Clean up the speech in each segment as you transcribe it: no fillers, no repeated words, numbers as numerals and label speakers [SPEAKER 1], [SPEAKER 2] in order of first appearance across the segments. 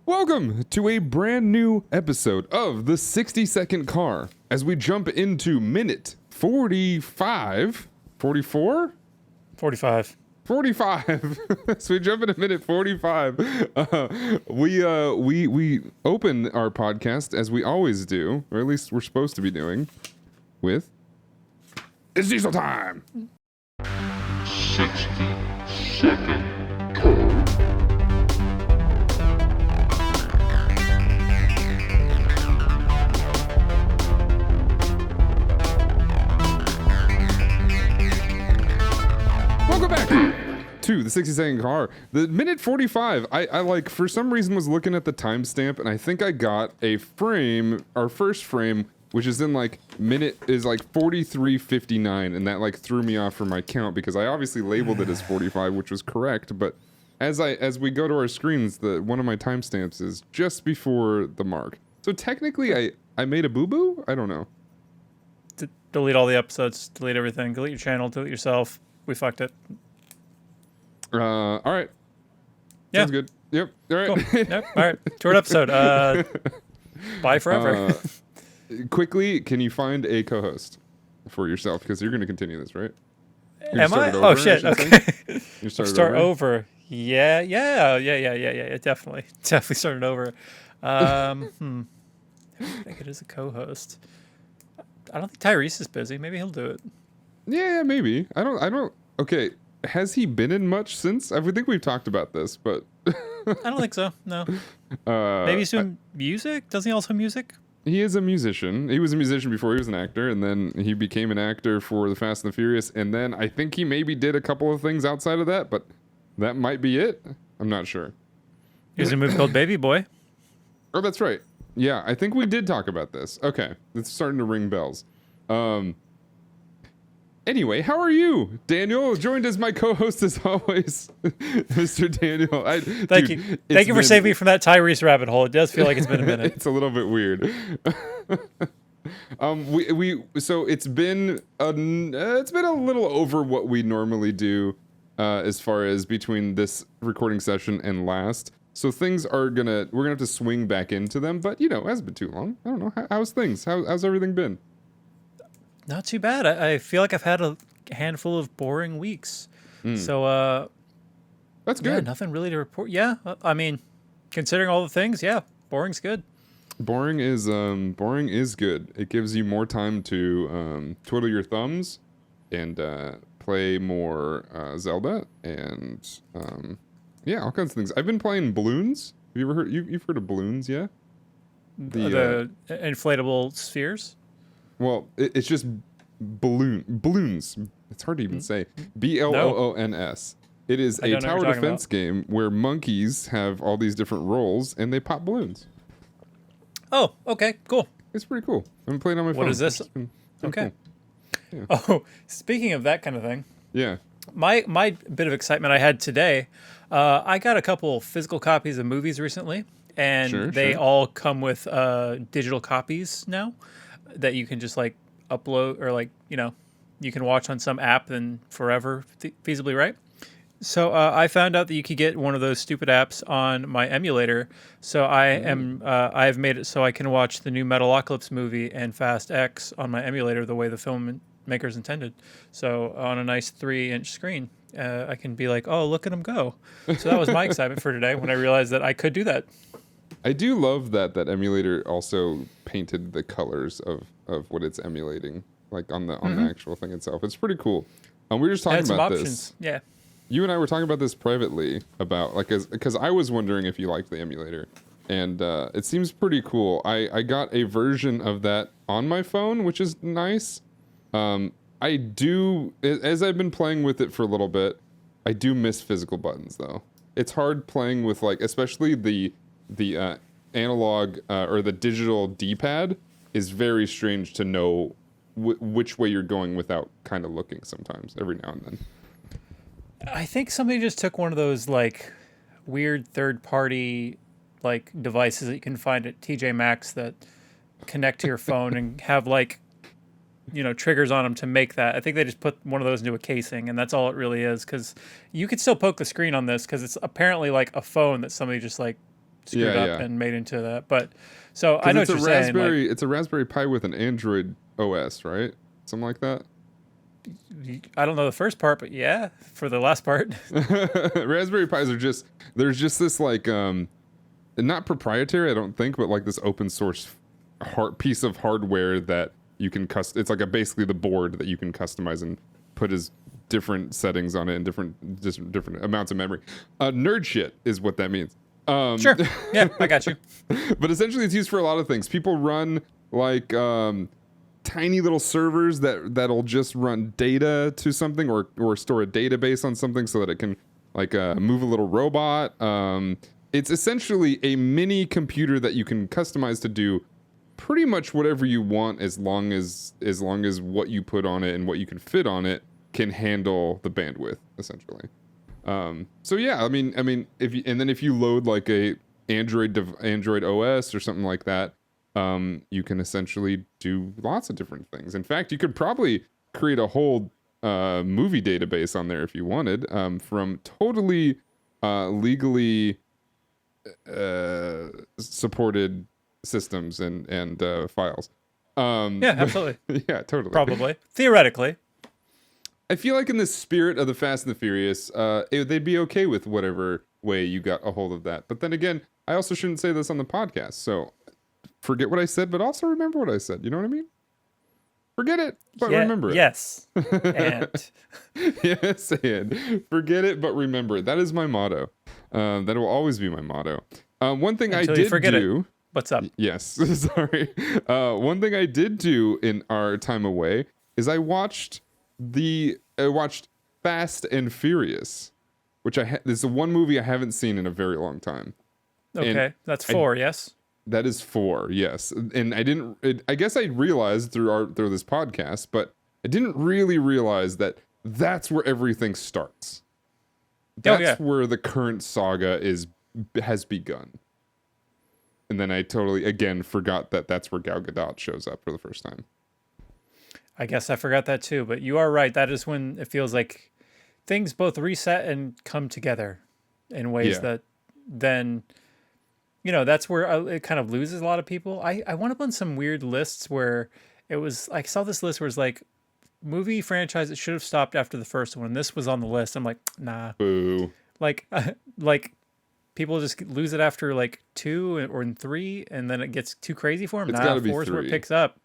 [SPEAKER 1] Welcome to a brand new episode of the 60-second car as we jump into minute 45, 44?
[SPEAKER 2] 45.
[SPEAKER 1] 45. So we jump into minute 45. We open our podcast as we always do, or at least we're supposed to be doing, with It's Diesel Time!
[SPEAKER 3] 60-second car.
[SPEAKER 1] Welcome back to the 60-second car. The minute 45, I like, for some reason was looking at the timestamp, and I think I got a frame, our first frame, which is in like minute is like 43:59, and that like threw me off for my count because I obviously labeled it as 45, which was correct, but as we go to our screens, one of my timestamps is just before the mark. So technically I made a boo-boo? I don't know.
[SPEAKER 2] Delete all the episodes, delete everything, delete your channel, delete yourself. We fucked it.
[SPEAKER 1] All right.
[SPEAKER 2] Yeah.
[SPEAKER 1] Sounds good. Yep. All right.
[SPEAKER 2] Cool. Yep. All right. Short episode. Bye forever.
[SPEAKER 1] Quickly, can you find a co-host for yourself? Because you're going to continue this, right?
[SPEAKER 2] Am I?
[SPEAKER 1] Over,
[SPEAKER 2] Oh, shit. Okay.
[SPEAKER 1] You
[SPEAKER 2] Start over. Yeah. Definitely. Definitely started over. I think it is a co-host. I don't think Tyrese is busy. Maybe he'll do it.
[SPEAKER 1] Yeah, maybe. I don't. Okay. Has he been in much since? I think we've talked about this, but
[SPEAKER 2] I don't think so. No. Maybe he's doing music? Doesn't he also have music?
[SPEAKER 1] He is a musician. He was a musician before he was an actor, and then he became an actor for The Fast and the Furious, and then I think he maybe did a couple of things outside of that, but that might be it. I'm not sure.
[SPEAKER 2] He was in a movie called Baby Boy.
[SPEAKER 1] Oh, that's right. Yeah, I think we did talk about this. Okay, it's starting to ring bells. Anyway, how are you, Daniel? Joined as my co-host as always, Mr. Daniel.
[SPEAKER 2] Thank you for saving me from that Tyrese rabbit hole. It does feel like it's been a minute.
[SPEAKER 1] It's a little bit weird. So it's been a little over what we normally do, as far as between this recording session and last. So things we're gonna have to swing back into them, but it hasn't been too long. I don't know. How's things? How's everything been?
[SPEAKER 2] Not too bad. I feel like I've had a handful of boring weeks. So,
[SPEAKER 1] that's good.
[SPEAKER 2] Yeah, nothing really to report. Yeah, I mean, considering all the things, yeah, boring's good.
[SPEAKER 1] Boring is good. It gives you more time to twiddle your thumbs and play more Zelda and all kinds of things. I've been playing balloons. Have you ever heard? You've heard of balloons, yeah?
[SPEAKER 2] The inflatable spheres.
[SPEAKER 1] Well, it's just balloons. It's hard to even say. BLOONS. It is a tower defense game where monkeys have all these different roles and they pop balloons.
[SPEAKER 2] Oh, okay, cool.
[SPEAKER 1] It's pretty cool. I'm playing on my phone.
[SPEAKER 2] What is this? Okay. Cool. Yeah. Oh, speaking of that kind of thing.
[SPEAKER 1] Yeah.
[SPEAKER 2] My bit of excitement I had today, I got a couple physical copies of movies recently, and they all come with digital copies now that you can just like upload or like, you can watch on some app and forever feasibly, right? So I found out that you could get one of those stupid apps on my emulator. So I've made it so I can watch the new Metalocalypse movie and Fast X on my emulator the way the filmmakers intended. So on a nice 3-inch screen, I can be like, oh, look at them go. So that was my excitement for today when I realized that I could do that.
[SPEAKER 1] I do love that emulator also painted the colors of what it's emulating, like on the actual thing itself. It's pretty cool. We were just talking about this.
[SPEAKER 2] Yeah.
[SPEAKER 1] You and I were talking about this privately about because I was wondering if you liked the emulator, and it seems pretty cool. I got a version of that on my phone, which is nice. I do, as I've been playing with it for a little bit, I do miss physical buttons though. It's hard playing with especially the analog or the digital D-pad is very strange to know which way you're going without kind of looking sometimes every now and then.
[SPEAKER 2] I think somebody just took one of those like weird third-party like devices that you can find at TJ Maxx that connect to your phone and have like triggers on them to make that. I think they just put one of those into a casing, and that's all it really is. Because you could still poke the screen on this because it's apparently like a phone that somebody just like screwed up
[SPEAKER 1] yeah.
[SPEAKER 2] and made into that. But so I know what you're saying.
[SPEAKER 1] It's a Raspberry Pi with an Android OS, right? Something like that.
[SPEAKER 2] I don't know the first part, but yeah, for the last part.
[SPEAKER 1] Raspberry Pis are there's just this like not proprietary, I don't think, but like this open source piece of hardware that you can it's like basically the board that you can customize and put as different settings on it and different amounts of memory. Nerd shit is what that means.
[SPEAKER 2] Sure. Yeah, I got you.
[SPEAKER 1] But essentially it's used for a lot of things. People run like tiny little servers that'll just run data to something or store a database on something so that it can like move a little robot. It's essentially a mini computer that you can customize to do pretty much whatever you want as long as what you put on it and what you can fit on it can handle the bandwidth, essentially. So yeah, I mean, if you load like a Android OS or something like that, you can essentially do lots of different things. In fact, you could probably create a whole movie database on there if you wanted, from totally legally supported systems and files.
[SPEAKER 2] Yeah, absolutely.
[SPEAKER 1] Yeah, totally.
[SPEAKER 2] Probably. Theoretically.
[SPEAKER 1] I feel like in the spirit of the Fast and the Furious, they'd be okay with whatever way you got a hold of that. But then again, I also shouldn't say this on the podcast. So forget what I said, but also remember what I said. You know what I mean? Forget it, but remember it.
[SPEAKER 2] Yes. And.
[SPEAKER 1] Yes, and forget it, but remember it. That is my motto. That will always be my motto. One thing
[SPEAKER 2] Until
[SPEAKER 1] I did
[SPEAKER 2] you forget
[SPEAKER 1] do.
[SPEAKER 2] It. What's up?
[SPEAKER 1] Yes, sorry. One thing I did do in our time away is I watched Fast and Furious, which this is the one movie I haven't seen in a very long time.
[SPEAKER 2] Okay, that's 4, yes?
[SPEAKER 1] That is 4, yes. And I guess I realized through this podcast, but I didn't really realize that that's where everything starts. That's where the current saga has begun. And then I totally, again, forgot that that's where Gal Gadot shows up for the first time.
[SPEAKER 2] I guess I forgot that too, but you are right. That is when it feels like things both reset and come together in ways that then, that's where it kind of loses a lot of people. I went up on some weird lists where it was, I saw this list where it's like, movie franchise that should have stopped after the first one. This was on the list. I'm like, nah.
[SPEAKER 1] Boo.
[SPEAKER 2] Like people just lose it after like 2 or 3, and then it gets too crazy for them.
[SPEAKER 1] It's gotta be
[SPEAKER 2] 4 is where it
[SPEAKER 1] 3.
[SPEAKER 2] picks up.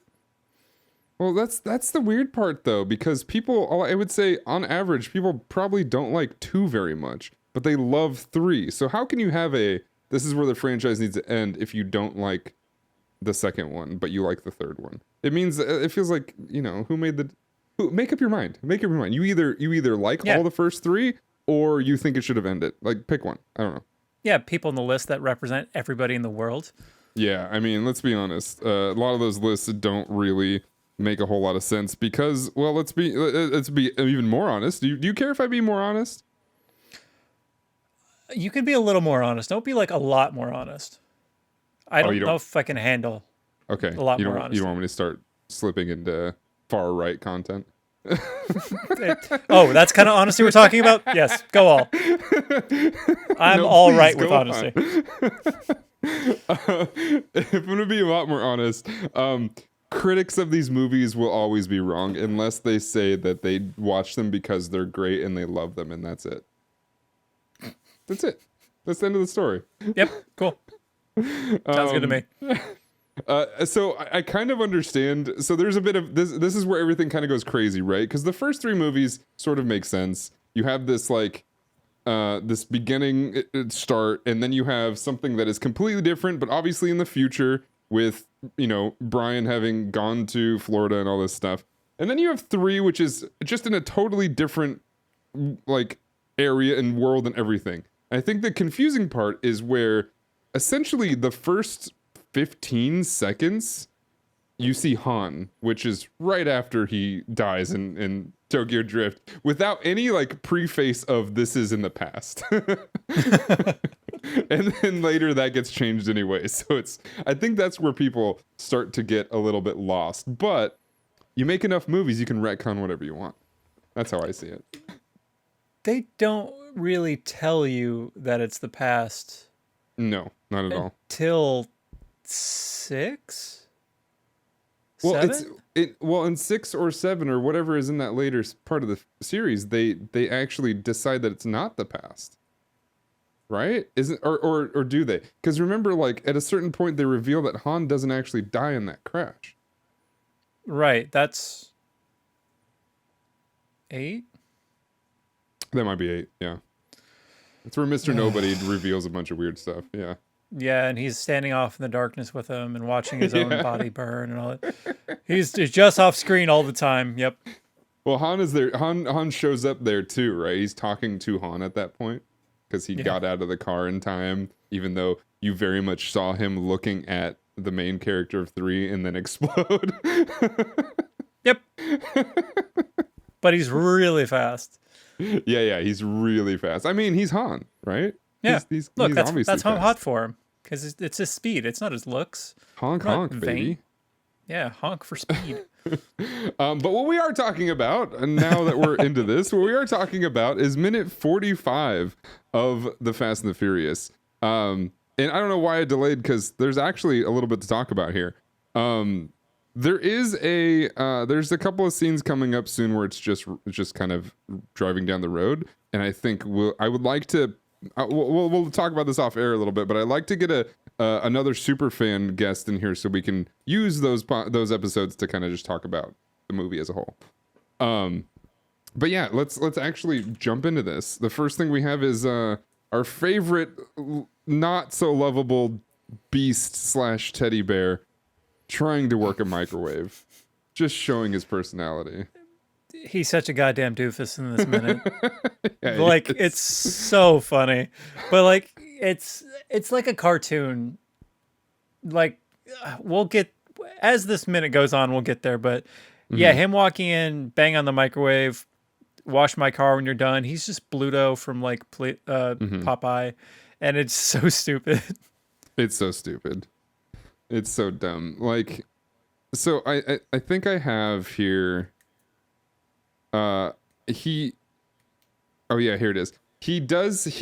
[SPEAKER 1] Well, that's the weird part, though, because people, I would say, on average, people probably don't like 2 very much, but they love 3. So how can you have this is where the franchise needs to end if you don't like the second one, but you like the third one? It means, it feels like, make up your mind. Make up your mind. You either like all the first 3, or you think it should have ended. Like, pick one. I don't know.
[SPEAKER 2] Yeah, people on the list that represent everybody in the world.
[SPEAKER 1] Yeah, I mean, let's be honest. A lot of those lists don't really make a whole lot of sense because, well, let's be even more honest. Do you care if I be more honest?
[SPEAKER 2] You can be a little more honest. Don't be like a lot more honest. I don't know if I can handle a lot more honesty.
[SPEAKER 1] You don't want me to start slipping into far right content?
[SPEAKER 2] Oh, that's kind of honesty we're talking about? Yes, go all. I'm all right with honesty.
[SPEAKER 1] If I'm going to be a lot more honest, critics of these movies will always be wrong unless they say that they watch them because they're great and they love them, and that's it. That's it. That's the end of the story.
[SPEAKER 2] Yep, cool. Sounds good to me.
[SPEAKER 1] So I kind of understand. So there's a bit of this. This is where everything kind of goes crazy, right? Because the first 3 movies sort of make sense. You have this like this beginning start, and then you have something that is completely different, but obviously in the future with Brian having gone to Florida and all this stuff. And then you have 3, which is just in a totally different like area and world and everything. I think the confusing part is where essentially the first 15 seconds you see Han, which is right after he dies in Tokyo Drift, without any like preface of this is in the past. And then later that gets changed anyway. So I think that's where people start to get a little bit lost. But you make enough movies, you can retcon whatever you want. That's how I see it.
[SPEAKER 2] They don't really tell you that it's the past.
[SPEAKER 1] No. not at all.
[SPEAKER 2] Till 6,
[SPEAKER 1] Well,
[SPEAKER 2] 7.
[SPEAKER 1] in 6 or 7 or whatever is in that later part of the series, they actually decide that it's not the past. Right? Isn't or do they? Because remember, like at a certain point, they reveal that Han doesn't actually die in that crash.
[SPEAKER 2] Right. That's 8.
[SPEAKER 1] That might be 8. Yeah, that's where Mr. Nobody reveals a bunch of weird stuff. Yeah.
[SPEAKER 2] Yeah, and he's standing off in the darkness with him and watching his own body burn and all that. He's just off screen all the time. Yep.
[SPEAKER 1] Well, Han is there. Han shows up there too, right? He's talking to Han at that point because he got out of the car in time, even though you very much saw him looking at the main character of 3 and then explode.
[SPEAKER 2] Yep. But he's really fast.
[SPEAKER 1] Yeah, he's really fast. I mean, he's Han, right?
[SPEAKER 2] Yeah. Look,
[SPEAKER 1] he's
[SPEAKER 2] that's
[SPEAKER 1] fast.
[SPEAKER 2] hot for him because it's his speed. It's not his looks.
[SPEAKER 1] Honk,
[SPEAKER 2] Not
[SPEAKER 1] baby.
[SPEAKER 2] vain. Yeah, honk for speed.
[SPEAKER 1] But what we are talking about, and now that we're into this, what we are talking about is minute 45 of The Fast and the Furious. And I don't know why I delayed, because there's actually a little bit to talk about here. There's a couple of scenes coming up soon where it's just kind of driving down the road, and I think I would like to. We'll talk about this off air a little bit, but I'd like to get another super fan guest in here so we can use those episodes to kind of just talk about the movie as a whole. But yeah, let's actually jump into this. The first thing we have is our favorite not so lovable beast / teddy bear trying to work a microwave, just showing his personality.
[SPEAKER 2] He's such a goddamn doofus in this minute.
[SPEAKER 1] Yeah,
[SPEAKER 2] Like it's so funny, but like it's like a cartoon. Like we'll get as this minute goes on, we'll get there. But yeah, him walking in, bang on the microwave, wash my car when you're done. He's just Bluto from like Popeye, and it's so stupid.
[SPEAKER 1] It's so stupid. It's so dumb. Like, so I think I have here. Oh yeah, here it is. He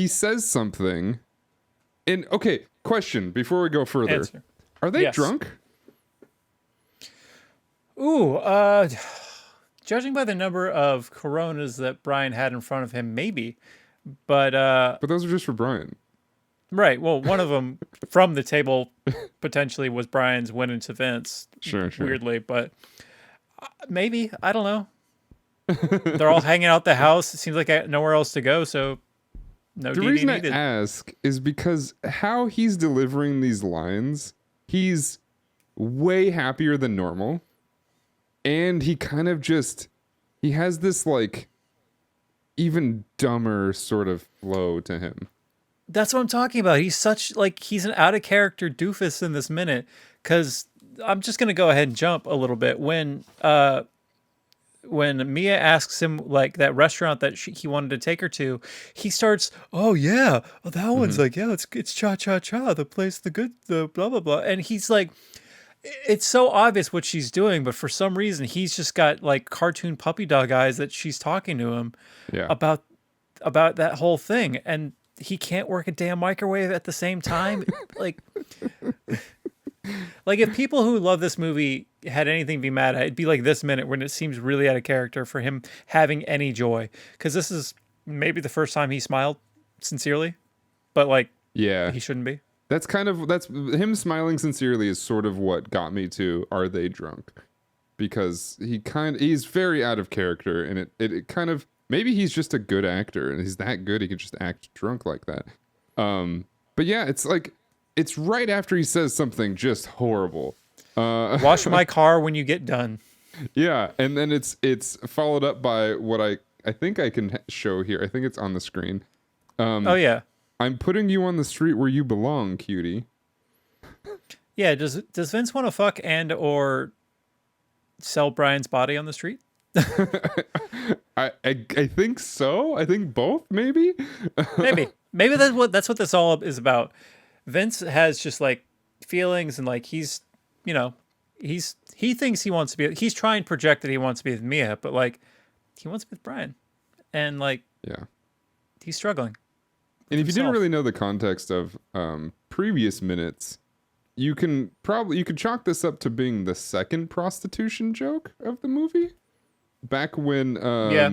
[SPEAKER 1] says something. And okay, question before we go further.
[SPEAKER 2] Answer.
[SPEAKER 1] Are they
[SPEAKER 2] Yes.
[SPEAKER 1] drunk?
[SPEAKER 2] Ooh, judging by the number of Coronas that Brian had in front of him, maybe. But
[SPEAKER 1] But those are just for Brian.
[SPEAKER 2] right, well, one of them from the table potentially was Brian's went into Vince.
[SPEAKER 1] Sure.
[SPEAKER 2] Weirdly, but maybe, I don't know. They're all hanging out the house. It seems like I had nowhere else to go, so no
[SPEAKER 1] The
[SPEAKER 2] DD
[SPEAKER 1] reason
[SPEAKER 2] needed.
[SPEAKER 1] I ask is because how he's delivering these lines, he's way happier than normal. And he kind of he has this like even dumber sort of flow to him.
[SPEAKER 2] That's what I'm talking about. He's he's an out of character doofus in this minute. Because I'm just gonna go ahead and jump a little bit when Mia asks him like that restaurant that he wanted to take her to, he starts, oh yeah, oh, that one's like, yeah, it's cha cha cha, the place, the blah blah blah, and he's like, it's so obvious what she's doing, but for some reason he's just got like cartoon puppy dog eyes that she's talking to him about that whole thing, and he can't work a damn microwave at the same time. like if people who love this movie had anything to be mad at, it'd be like this minute when it seems really out of character for him having any joy, because this is maybe the first time he smiled sincerely, but like he shouldn't be.
[SPEAKER 1] That's him smiling sincerely is sort of what got me to Are They Drunk? Because he's very out of character, and it kind of, maybe he's just a good actor and he's that good he could just act drunk like that. But yeah, it's like it's right after he says something just horrible.
[SPEAKER 2] Wash my car when you get done.
[SPEAKER 1] Yeah, and then it's followed up by what I think I can show here. I think it's on the screen.
[SPEAKER 2] Oh yeah.
[SPEAKER 1] I'm putting you on the street where you belong, cutie.
[SPEAKER 2] Yeah, does Vince want to fuck and or sell Brian's body on the street?
[SPEAKER 1] I think so. I think both, maybe.
[SPEAKER 2] Maybe that's what this all is about. Vince has just like feelings, and like he's he thinks he wants to be, he's trying to project that he wants to be with Mia, but like he wants to be with Brian, and like
[SPEAKER 1] Yeah,
[SPEAKER 2] he's struggling.
[SPEAKER 1] And if you didn't
[SPEAKER 2] himself.
[SPEAKER 1] really know the context of previous minutes, you could chalk this up to being the second prostitution joke of the movie. Back when
[SPEAKER 2] Yeah.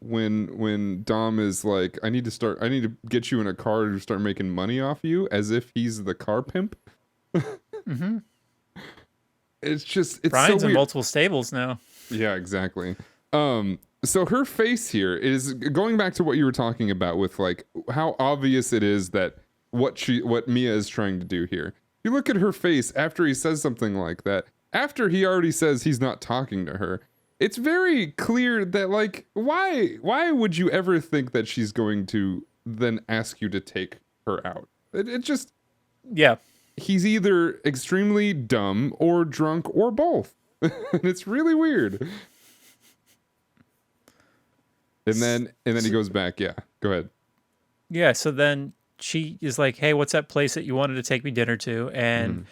[SPEAKER 1] when Dom is like, I need to get you in a car to start making money off you, as if he's the car pimp.
[SPEAKER 2] Mm-hmm.
[SPEAKER 1] It's
[SPEAKER 2] Brian's
[SPEAKER 1] so
[SPEAKER 2] in
[SPEAKER 1] weird.
[SPEAKER 2] multiple stables now.
[SPEAKER 1] Yeah, exactly. So her face here is going back to what you were talking about with like how obvious it is that what Mia is trying to do here. You look at her face after he says something like that, after he already says he's not talking to her. It's very clear that like why would you ever think that she's going to then ask you to take her out? It just
[SPEAKER 2] Yeah.
[SPEAKER 1] he's either extremely dumb or drunk or both. And it's really weird. And then he goes back. Yeah, go ahead.
[SPEAKER 2] Yeah. So then she is like, "Hey, what's that place that you wanted to take me dinner to?" And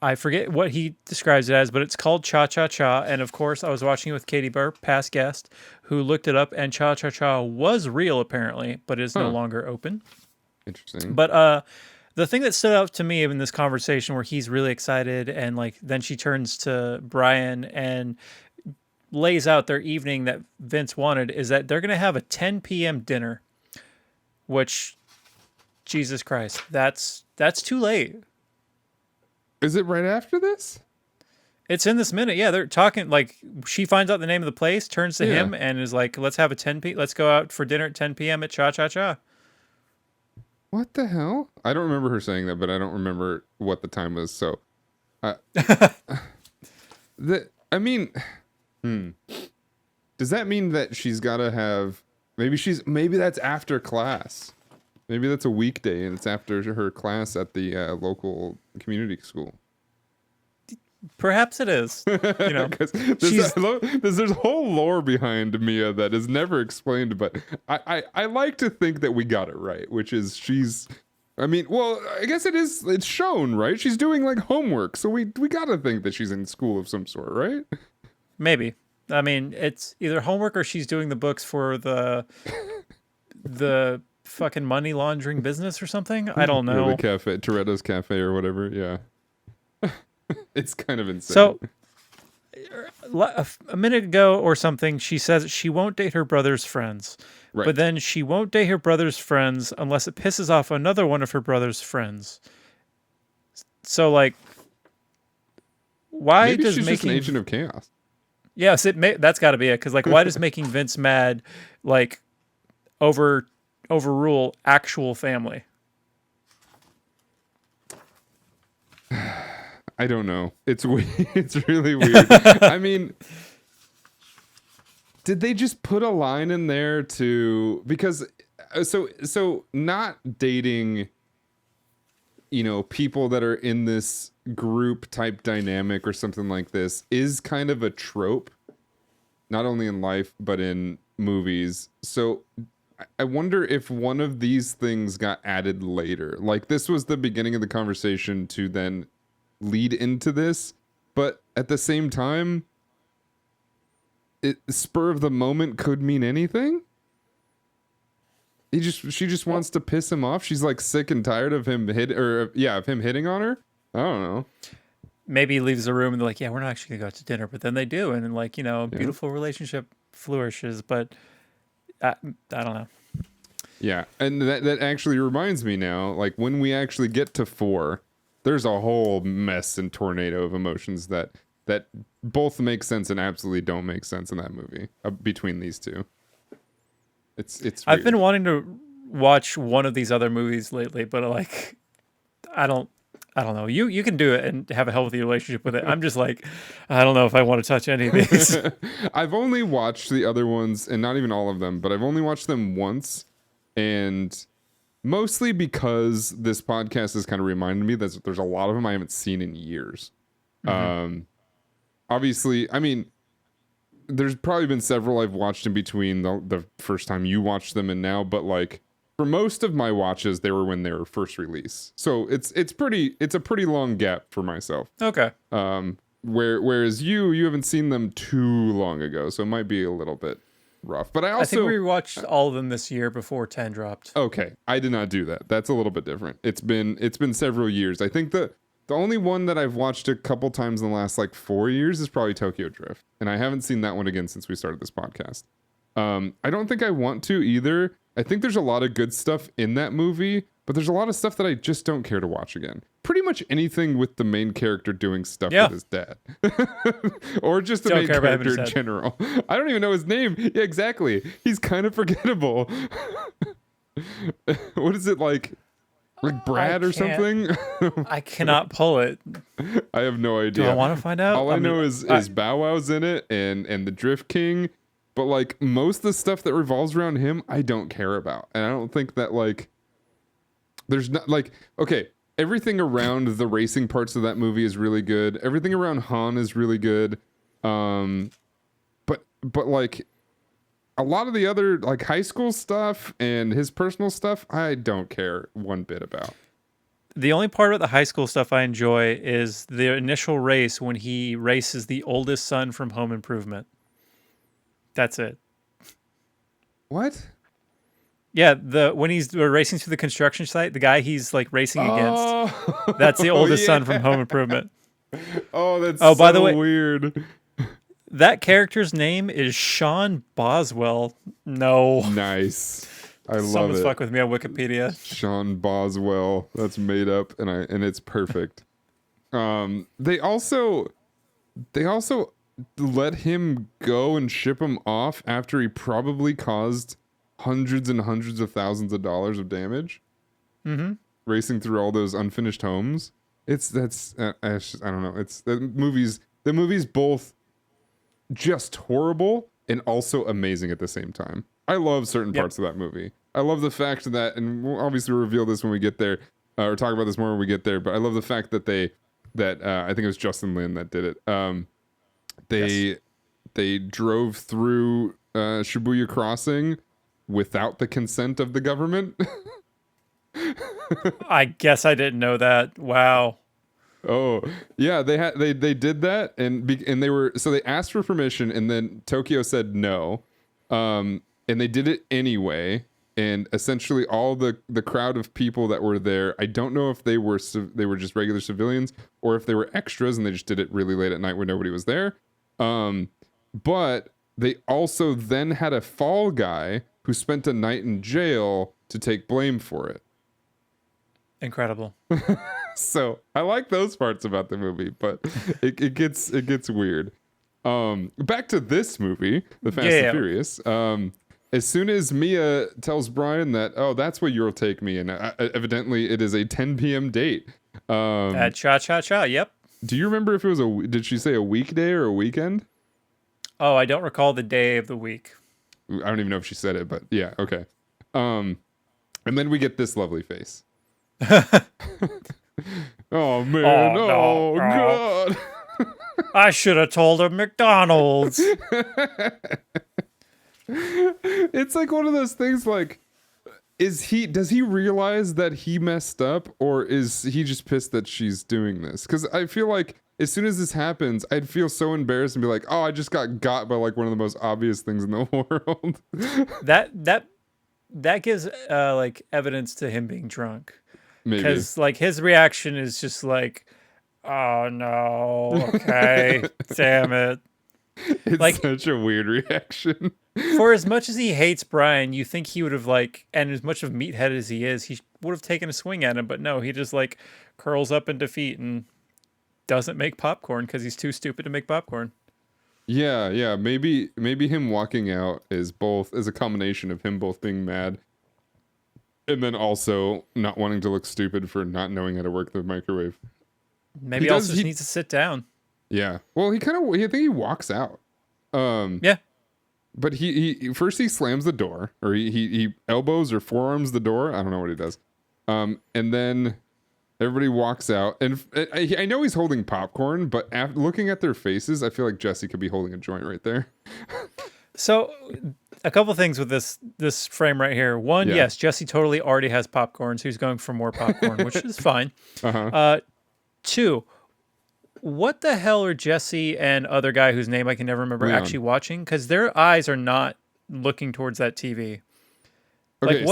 [SPEAKER 2] I forget what he describes it as, but it's called Cha Cha Cha. And of course, I was watching it with Katie Burr, past guest, who looked it up, and Cha Cha Cha was real apparently, but is no longer open.
[SPEAKER 1] Interesting.
[SPEAKER 2] But the thing that stood out to me in this conversation, where he's really excited, and like then she turns to Brian and lays out their evening that Vince wanted, is that they're gonna have a 10 p.m. dinner, which, Jesus Christ, that's too late.
[SPEAKER 1] Is it right after this?
[SPEAKER 2] It's in this minute. Yeah, they're talking, like, she finds out the name of the place, turns to him, and is like, let's have a let's go out for dinner at 10 p.m. at Cha Cha Cha.
[SPEAKER 1] What the hell? I don't remember her saying that, but I don't remember what the time was. So, does that mean that she's got to have? Maybe that's after class. Maybe that's a weekday and it's after her class at the local community school.
[SPEAKER 2] Perhaps it is. You know,
[SPEAKER 1] Because there's whole lore behind Mia that is never explained, but I like to think that we got it right, which is I guess it's shown, right? She's doing like homework, so we gotta think that she's in school of some sort, right?
[SPEAKER 2] maybe. I mean, it's either homework or she's doing the books for the fucking money laundering business or something. I don't know.
[SPEAKER 1] Or the cafe, Toretto's Cafe or whatever. Yeah. It's kind of insane.
[SPEAKER 2] So a minute ago or something, she says she won't date her brother's friends.
[SPEAKER 1] Right.
[SPEAKER 2] But then she won't date her brother's friends unless it pisses off another one of her brother's friends. So, like, why
[SPEAKER 1] Maybe
[SPEAKER 2] does
[SPEAKER 1] she's just an
[SPEAKER 2] making
[SPEAKER 1] agent of chaos.
[SPEAKER 2] yes, that's got to be it. Because like, why does making Vince mad like overrule actual family?
[SPEAKER 1] I don't know. It's weird. It's really weird. I mean, did they just put a line in there because so not dating, people that are in this group type dynamic or something like this is kind of a trope, not only in life but in movies. So I wonder if one of these things got added later. Like this was the beginning of the conversation to then lead into this, but at the same time, spur of the moment could mean anything. She just wants to piss him off. She's like sick and tired of him hitting on her. I don't know.
[SPEAKER 2] Maybe he leaves the room and they're like, yeah, we're not actually gonna go out to dinner, but then they do, and then like, a beautiful relationship flourishes. But I don't know.
[SPEAKER 1] Yeah, and that actually reminds me now, like when we actually get to 4, there's a whole mess and tornado of emotions that both make sense and absolutely don't make sense in that movie between these two. It's
[SPEAKER 2] I've
[SPEAKER 1] weird.
[SPEAKER 2] been wanting to watch one of these other movies lately, but like, I don't know. You can do it and have a healthy relationship with it. I'm just like, I don't know if I want to touch any of these.
[SPEAKER 1] I've only watched the other ones, and not even all of them, but I've only watched them once, and mostly because this podcast has kind of reminded me that there's a lot of them I haven't seen in years. Mm-hmm. Obviously, I mean, there's probably been several I've watched in between the first time you watched them and now, but like for most of my watches, they were when they were first released. So it's a pretty long gap for myself.
[SPEAKER 2] Okay.
[SPEAKER 1] Whereas you haven't seen them too long ago, so it might be a little bit rough. But I
[SPEAKER 2] I think
[SPEAKER 1] also
[SPEAKER 2] we rewatched all of them this year before 10 dropped.
[SPEAKER 1] okay. I did not do that. That's a little bit different. It's been several years. I think the only one that I've watched a couple times in the last like 4 years is probably Tokyo Drift, and I haven't seen that one again since we started this podcast. I don't think I want to either. I think there's a lot of good stuff in that movie, but there's a lot of stuff that I just don't care to watch again. Pretty much anything with the main character doing stuff with his dad. Or just the
[SPEAKER 2] Don't
[SPEAKER 1] main
[SPEAKER 2] care about him
[SPEAKER 1] character in
[SPEAKER 2] instead.
[SPEAKER 1] general. I don't even know his name. Yeah, exactly. He's kind of forgettable. What is it like? Like Brad or something?
[SPEAKER 2] I cannot pull it.
[SPEAKER 1] I have no idea.
[SPEAKER 2] Do I want to find out?
[SPEAKER 1] All I know is Bow Wow's in it and the Drift King. But like most of the stuff that revolves around him, I don't care about. And I don't think that like there's not like okay, everything around the racing parts of that movie is really good. Everything around Han is really good. But like a lot of the other like high school stuff and his personal stuff, I don't care one bit about.
[SPEAKER 2] The only part about the high school stuff I enjoy is the initial race when he races the oldest son from Home Improvement. That's it.
[SPEAKER 1] What?
[SPEAKER 2] Yeah, when he's racing through the construction site, the guy he's like racing against, that's the oldest son from Home Improvement.
[SPEAKER 1] Oh, that's
[SPEAKER 2] by the way,
[SPEAKER 1] weird.
[SPEAKER 2] That character's name is Sean Boswell. No.
[SPEAKER 1] Nice. I love
[SPEAKER 2] Someone's
[SPEAKER 1] it.
[SPEAKER 2] fuck with me on Wikipedia.
[SPEAKER 1] Sean Boswell. That's made up and it's perfect. They also let him go and ship him off after he probably caused hundreds and hundreds of thousands of dollars of damage.
[SPEAKER 2] Mm-hmm.
[SPEAKER 1] Racing through all those unfinished homes. I don't know. It's the movies both just horrible and also amazing at the same time. I love certain parts of that movie. I love the fact that, and we'll obviously reveal this when we get there, or talk about this more when we get there, but I love the fact that I think it was Justin Lin that did it. They drove through Shibuya Crossing without the consent of the government.
[SPEAKER 2] I guess I didn't know that. Wow.
[SPEAKER 1] Oh yeah, they did that, and they asked for permission, and then Tokyo said no, and they did it anyway. And essentially, all the crowd of people that were there, I don't know if they were just regular civilians or if they were extras, and they just did it really late at night where nobody was there. But they also then had a fall guy who spent a night in jail to take blame for it.
[SPEAKER 2] Incredible.
[SPEAKER 1] So I like those parts about the movie, but it gets weird. Back to this movie, The Fast and Furious. As soon as Mia tells Brian that, oh, that's where you'll take me, and evidently it is a 10 p.m. date.
[SPEAKER 2] At Cha-Cha-Cha, yep.
[SPEAKER 1] Do you remember if it was did she say a weekday or a weekend?
[SPEAKER 2] Oh, I don't recall the day of the week.
[SPEAKER 1] I don't even know if she said it, but yeah, okay. And then we get this lovely face. Oh man, oh God.
[SPEAKER 2] I should have told him McDonald's.
[SPEAKER 1] It's like one of those things like, does he realize that he messed up, or is he just pissed that she's doing this? Because I feel like as soon as this happens, I'd feel so embarrassed and be like, oh, I just got by like one of the most obvious things in the world.
[SPEAKER 2] That gives like evidence to him being drunk.
[SPEAKER 1] Maybe.
[SPEAKER 2] Because like his reaction is just like, oh no, okay, damn it.
[SPEAKER 1] It's
[SPEAKER 2] like,
[SPEAKER 1] such a weird reaction.
[SPEAKER 2] For as much as he hates Brian, you think he would have like, and as much of a meathead as he is, he would have taken a swing at him, but no, he just like curls up in defeat and doesn't make popcorn because he's too stupid to make popcorn.
[SPEAKER 1] Yeah. Maybe him walking out is a combination of him both being mad and then also not wanting to look stupid for not knowing how to work the microwave.
[SPEAKER 2] Maybe he also just needs to sit down.
[SPEAKER 1] Yeah. Well, I think he walks out.
[SPEAKER 2] Yeah.
[SPEAKER 1] But he first he slams the door, or he elbows or forearms the door. I don't know what he does. And then everybody walks out, and I know he's holding popcorn, but after looking at their faces, I feel like Jesse could be holding a joint right there.
[SPEAKER 2] So, a couple things with this frame right here. One, yes, Jesse totally already has popcorn, so he's going for more popcorn, which is fine. Two, what the hell are Jesse and other guy whose name I can never remember
[SPEAKER 1] Leon.
[SPEAKER 2] actually watching? Because their eyes are not looking towards that TV.
[SPEAKER 1] Okay,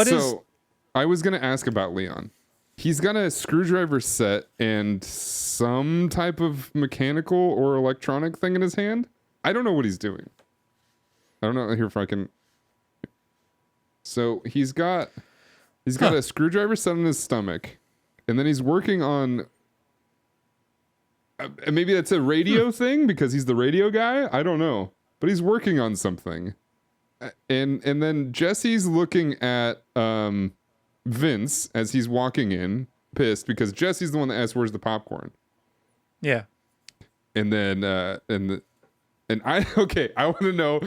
[SPEAKER 1] I was gonna ask about Leon. He's got a screwdriver set and some type of mechanical or electronic thing in his hand. I don't know what he's doing. I don't know here if I can. So he's got a screwdriver set in his stomach, and then he's working on. Maybe that's a radio thing because he's the radio guy. I don't know, but he's working on something, and then Jesse's looking at Vince as he's walking in, pissed because Jesse's the one that asked where's the popcorn.
[SPEAKER 2] Yeah.
[SPEAKER 1] And then I want to know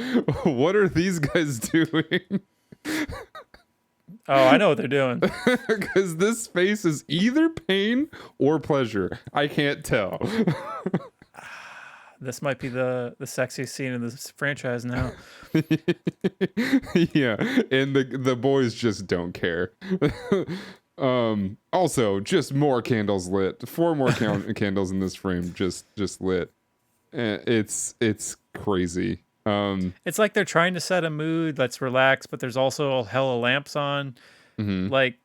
[SPEAKER 1] what are these guys doing?
[SPEAKER 2] Oh, I know what they're doing.
[SPEAKER 1] Because this face is either pain or pleasure. I can't tell.
[SPEAKER 2] This might be the sexiest scene in this franchise now.
[SPEAKER 1] Yeah, and the boys just don't care. Also, just more candles lit. 4 more candles in this frame, just lit. It's crazy.
[SPEAKER 2] It's like they're trying to set a mood that's relaxed, but there's also a hell of lamps on.
[SPEAKER 1] Mm-hmm.
[SPEAKER 2] Like,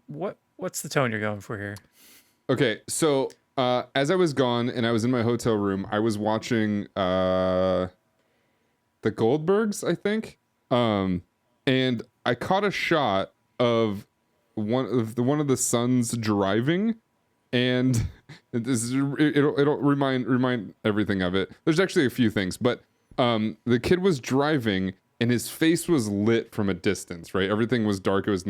[SPEAKER 2] what's the tone you're going for here?
[SPEAKER 1] Okay, so as I was gone and I was in my hotel room, I was watching the Goldbergs, I think, and I caught a shot of one of the sons driving, and it'll remind everything of it. There's actually a few things, but the kid was driving and his face was lit from a distance, right? Everything was dark. It was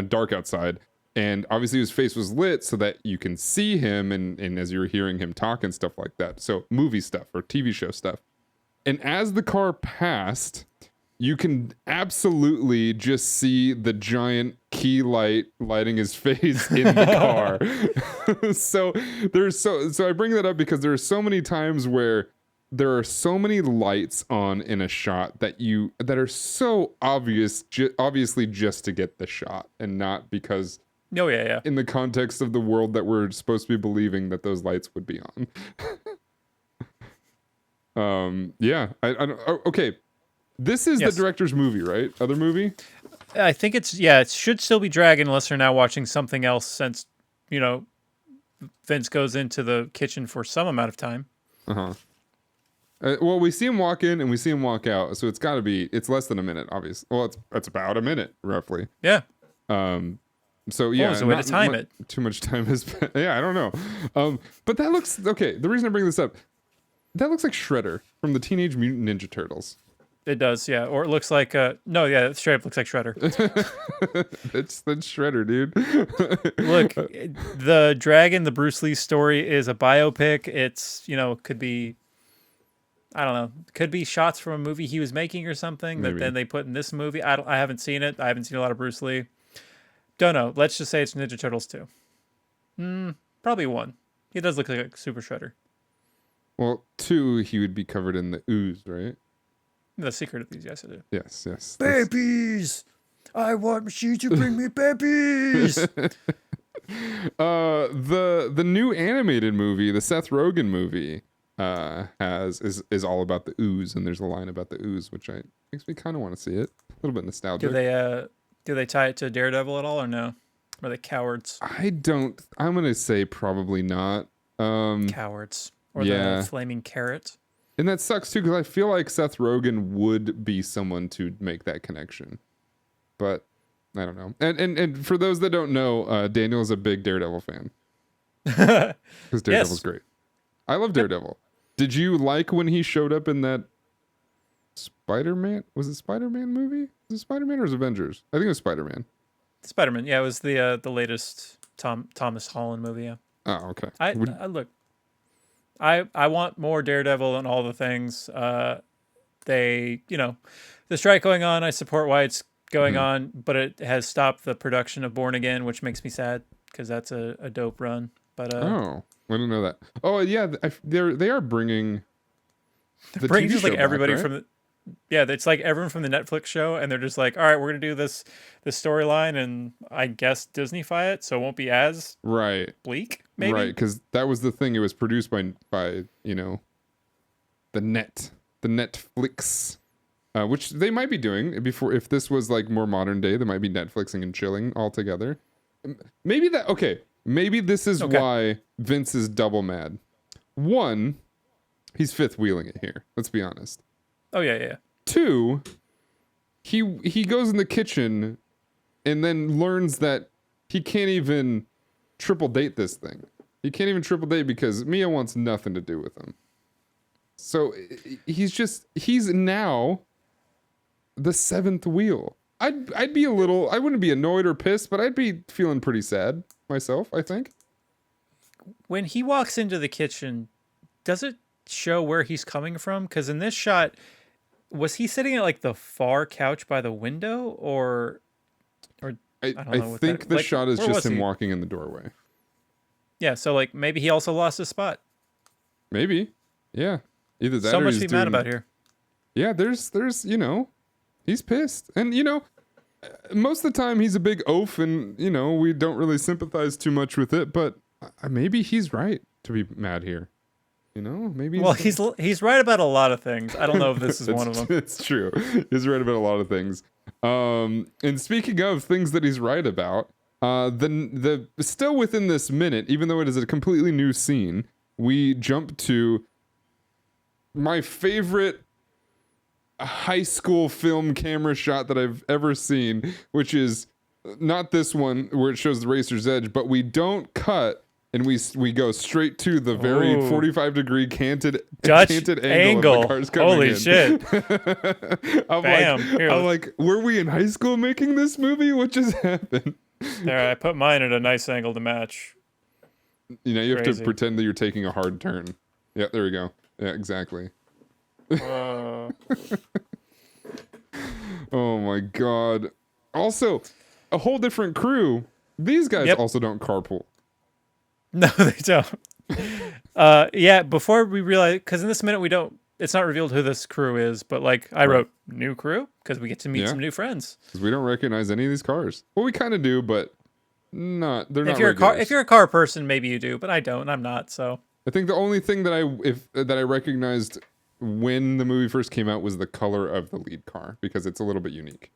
[SPEAKER 1] dark outside, and obviously his face was lit so that you can see him and as you were hearing him talk and stuff like that. So movie stuff or TV show stuff. And as the car passed, you can absolutely just see the giant key light lighting his face in the car. So I bring that up because there are so many times where there are so many lights on in a shot that are so obviously just to get the shot and not because in the context of the world that we're supposed to be believing that those lights would be on. Okay. This is the director's movie, right? Other movie?
[SPEAKER 2] I think it should still be Dragon unless they're now watching something else since, Vince goes into the kitchen for some amount of time.
[SPEAKER 1] Uh-huh. Well, we see him walk in and we see him walk out, so it's less than a minute, obviously. Well, it's about a minute, roughly.
[SPEAKER 2] Yeah.
[SPEAKER 1] So yeah,
[SPEAKER 2] there's a way to time it.
[SPEAKER 1] Too much time has been. Yeah, I don't know. But that looks okay. The reason I bring this up, that looks like Shredder from the Teenage Mutant Ninja Turtles.
[SPEAKER 2] It does, yeah. Or it looks like it straight up looks like Shredder.
[SPEAKER 1] That's Shredder, dude.
[SPEAKER 2] Look, the Dragon, the Bruce Lee story is a biopic. It's could be, I don't know, could be shots from a movie he was making or something that then they put in this movie. I haven't seen it. I haven't seen a lot of Bruce Lee. Don't know. Let's just say it's Ninja Turtles 2. Probably 1. He does look like a Super Shredder.
[SPEAKER 1] Well, 2, he would be covered in the ooze, right?
[SPEAKER 2] The secret of these, yes, I do.
[SPEAKER 1] Yes.
[SPEAKER 2] Babies! I want you to bring me babies!
[SPEAKER 1] The new animated movie, the Seth Rogen movie, is all about the ooze, and there's a line about the ooze, which makes me kind of want to see it. A little bit nostalgic.
[SPEAKER 2] Do they tie it to Daredevil at all, or no? Are they cowards?
[SPEAKER 1] I'm gonna say probably not.
[SPEAKER 2] Cowards. Or the flaming carrot.
[SPEAKER 1] And that sucks too, because I feel like Seth Rogen would be someone to make that connection. But I don't know. And for those that don't know, Daniel is a big Daredevil fan. Because Daredevil's great. I love Daredevil. Did you like when he showed up in that Spider-Man? Was it Spider-Man movie? Was it Spider-Man or was it Avengers? I think it was Spider-Man.
[SPEAKER 2] Spider-Man, yeah. It was the latest Thomas Holland movie, yeah.
[SPEAKER 1] Oh, okay.
[SPEAKER 2] Look, I want more Daredevil and all the things. The strike going on, I support why it's going on, but it has stopped the production of Born Again, which makes me sad because that's a dope run. But
[SPEAKER 1] I didn't know that. Oh yeah, they are bringing.
[SPEAKER 2] They're bringing just like everybody back, right? from the. Yeah, it's like everyone from the Netflix show, and they're just like, all right, we're gonna do this storyline, and I guess Disneyfy it, so it won't be as bleak, maybe.
[SPEAKER 1] Right, because that was the thing. It was produced by the Netflix which they might be doing before. If this was like more modern day, they might be Netflixing and chilling all together. Maybe that. Okay, maybe this is why Vince is double mad. One, he's fifth wheeling it here. Let's be honest.
[SPEAKER 2] Oh yeah.
[SPEAKER 1] Two, he goes in the kitchen and then learns that he can't even triple date this thing. He can't even triple date because Mia wants nothing to do with him. So he's now the seventh wheel. I'd be a little, I wouldn't be annoyed or pissed, but I'd be feeling pretty sad myself, I think.
[SPEAKER 2] When he walks into the kitchen, does it show where he's coming from? Because in this shot, was he sitting at like the far couch by the window, or
[SPEAKER 1] I
[SPEAKER 2] don't know
[SPEAKER 1] I think the shot is just him walking in the doorway.
[SPEAKER 2] Yeah, so like maybe he also lost his spot.
[SPEAKER 1] Be yeah. Either that
[SPEAKER 2] so
[SPEAKER 1] or
[SPEAKER 2] much
[SPEAKER 1] he's
[SPEAKER 2] to be mad about here.
[SPEAKER 1] Yeah, there's he's pissed, and most of the time he's a big oaf, and we don't really sympathize too much with it, but maybe he's right to be mad here. Maybe.
[SPEAKER 2] Well, he's right about a lot of things. I don't know if this is one of them.
[SPEAKER 1] It's true. He's right about a lot of things. And speaking of things that he's right about, the still within this minute, even though it is a completely new scene, we jump to my favorite high school film camera shot that I've ever seen, which is not this one where it shows the racer's edge, but we don't cut and we go straight to the very 45-degree canted angle of the cars coming
[SPEAKER 2] Holy
[SPEAKER 1] in.
[SPEAKER 2] shit.
[SPEAKER 1] I'm like, were we in high school making this movie? What just happened?
[SPEAKER 2] There, I put mine at a nice angle to match.
[SPEAKER 1] You have to pretend that you're taking a hard turn. Yeah, there we go. Yeah, exactly. Oh my god. Also, a whole different crew. These guys also don't carpool.
[SPEAKER 2] No, they don't. Yeah, before we realize, because in this minute it's not revealed who this crew is, but like I wrote new crew because we get to meet some new friends.
[SPEAKER 1] Because we don't recognize any of these cars. Well, we kind of do, but they're not. If
[SPEAKER 2] you're a car person, maybe you do, but I don't. I'm not. So
[SPEAKER 1] I think the only thing that I recognized when the movie first came out was the color of the lead car, because it's a little bit unique.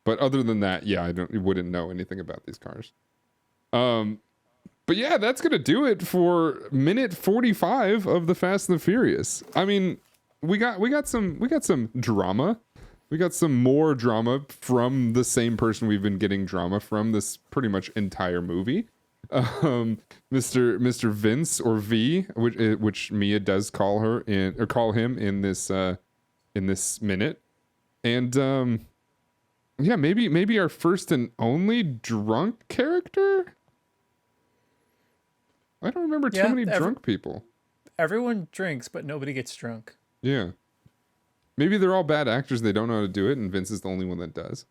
[SPEAKER 1] But other than that, I wouldn't know anything about these cars. But yeah, that's gonna do it for minute 45 of the Fast and the Furious. I mean, we got some drama. We got some more drama from the same person we've been getting drama from this pretty much entire movie. Mr. Vince, or V, which Mia does call him in this minute. And maybe our first and only drunk character? I don't remember too many drunk people.
[SPEAKER 2] Everyone drinks, but nobody gets drunk.
[SPEAKER 1] Yeah. Maybe they're all bad actors, they don't know how to do it, and Vince is the only one that does.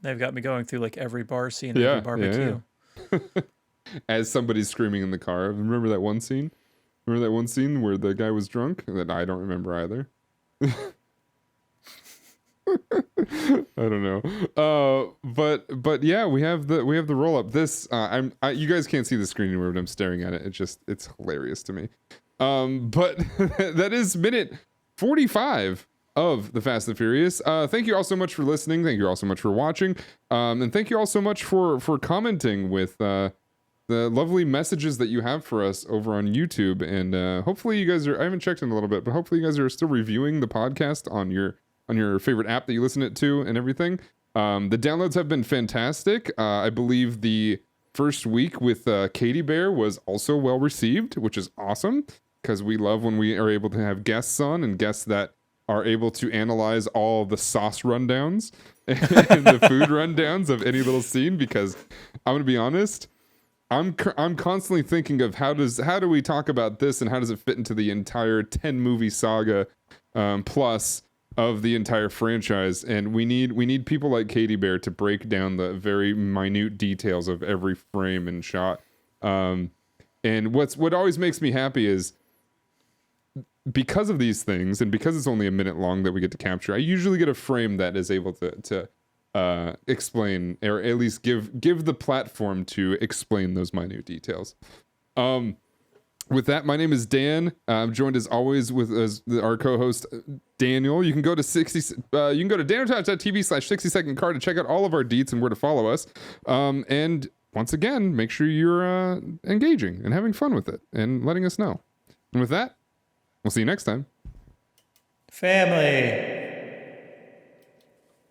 [SPEAKER 2] They've got me going through like every bar scene, every barbecue.
[SPEAKER 1] Yeah. As somebody's screaming in the car. Remember that one scene? Remember that one scene where the guy was drunk? That I don't remember either. I don't know. But yeah, we have the roll up. This you guys can't see the screen anymore, but I'm staring at it. It's hilarious to me. But that is minute 45 of the Fast and Furious. Thank you all so much for listening. Thank you all so much for watching. And thank you all so much for commenting with the lovely messages that you have for us over on YouTube. And hopefully you guys I haven't checked in a little bit, but hopefully you guys are still reviewing the podcast on your favorite app that you listen it to and everything. The downloads have been fantastic. I believe the first week with Katie Bear was also well received, which is awesome, because we love when we are able to have guests on, and guests that are able to analyze all the sauce rundowns and the food rundowns of any little scene. Because I'm gonna be honest, I'm constantly thinking of how do we talk about this, and how does it fit into the entire 10 movie saga plus of the entire franchise. And we need people like Katie Bear to break down the very minute details of every frame and shot. And what always makes me happy is, because of these things, and because it's only a minute long that we get to capture, I usually get a frame that is able to explain, or at least give the platform to explain those minute details. With that, my name is Dan. I'm joined as always with our co-host Daniel. You can go to danotage.tv/60second card to check out all of our deets and where to follow us. And once again, make sure you're engaging and having fun with it and letting us know. And with that, we'll see you next time.
[SPEAKER 2] Family.